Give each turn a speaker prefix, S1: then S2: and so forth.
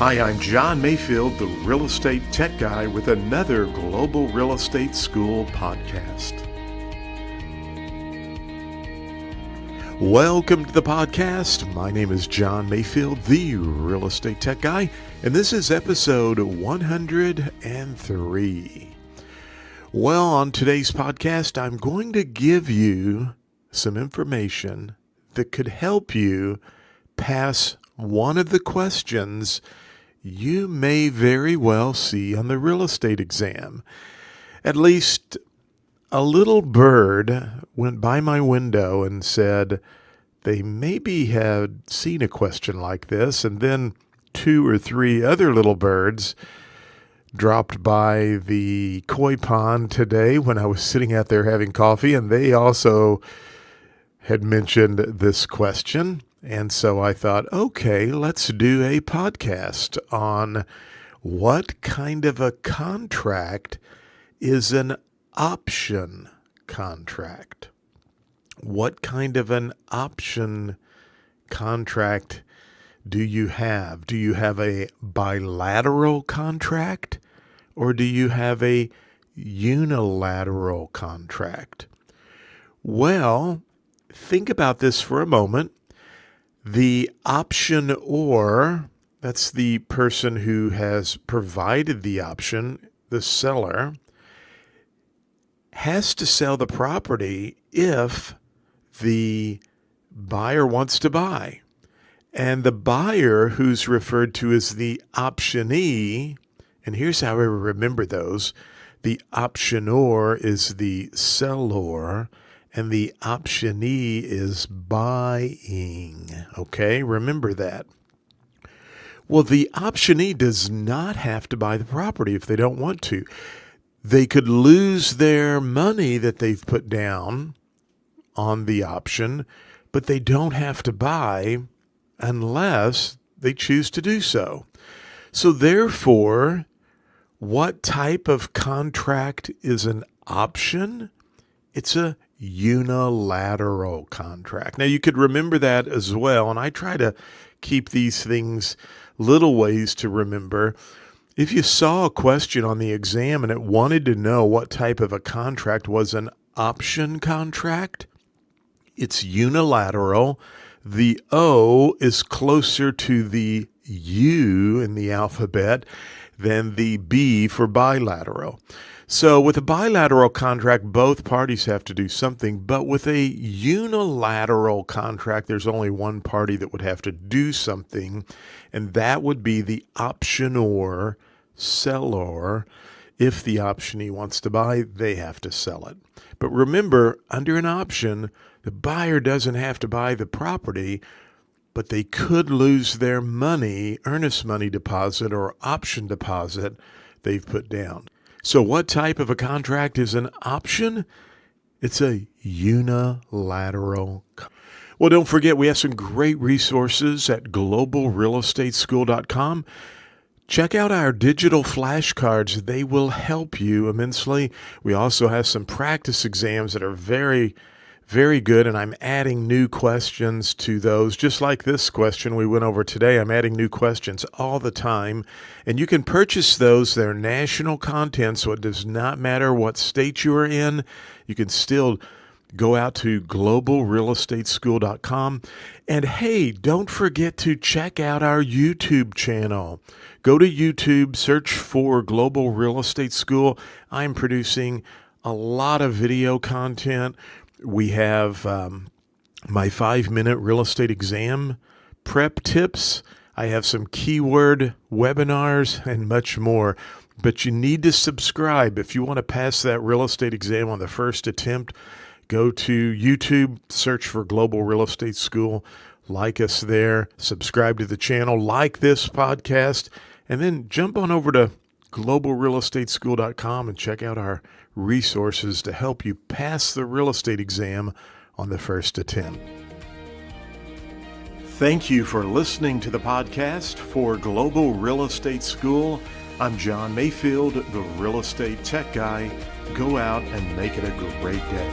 S1: Hi, I'm John Mayfield, the Real Estate Tech Guy, with another Global Real Estate School podcast. Welcome to the podcast. My name is John Mayfield, the Real Estate Tech Guy, and this is episode 103. Well, on today's podcast, I'm going to give you some information that could help you pass one of the questions you may very well see on the real estate exam. At least a little bird went by my window and said they maybe had seen a question like this, and then 2 or 3 other little birds dropped by the koi pond today when I was sitting out there having coffee, and they also had mentioned this question. And so I thought, okay, let's do a podcast on what kind of a contract is an option contract. What kind of an option contract do you have? Do you have a bilateral contract or do you have a unilateral contract? Well, think about this for a moment. The optionor, that's the person who has provided the option, the seller, has to sell the property if the buyer wants to buy. And the buyer, who's referred to as the optionee, and here's how I remember those. The optionor is the seller, and the optionee is buying. Okay, remember that. Well, the optionee does not have to buy the property if they don't want to. They could lose their money that they've put down on the option, but they don't have to buy unless they choose to do so. So therefore, what type of contract is an option? It's a unilateral contract. Now, you could remember that as well, and I try to keep these things little ways to remember. If you saw a question on the exam and it wanted to know what type of a contract was an option contract, it's unilateral. The O is closer to the U in the alphabet than the B for bilateral. So with a bilateral contract, both parties have to do something, but with a unilateral contract, there's only one party that would have to do something, and that would be the optionor, seller. If the optionee wants to buy, they have to sell it. But remember, under an option, the buyer doesn't have to buy the property, but they could lose their money, earnest money deposit or option deposit they've put down. So what type of a contract is an option? It's a unilateral. Well, don't forget, we have some great resources at globalrealestateschool.com. Check out our digital flashcards. They will help you immensely. We also have some practice exams that are very, very good, and I'm adding new questions to those. Just like this question we went over today, I'm adding new questions all the time, and you can purchase those. They're national content, so it does not matter what state you are in. You can still go out to globalrealestateschool.com. And hey, don't forget to check out our YouTube channel. Go to YouTube, search for Global Real Estate School. I'm producing a lot of video content. We have my 5-minute real estate exam prep tips. I have some keyword webinars and much more. But you need to subscribe. If you want to pass that real estate exam on the first attempt, go to YouTube, search for Global Real Estate School, like us there, subscribe to the channel, like this podcast, and then jump on over to globalrealestateschool.com and check out our resources to help you pass the real estate exam on the first attempt. Thank you for listening to the podcast for Global Real Estate School. I'm John Mayfield, the Real Estate Tech Guy. Go out and make it a great day.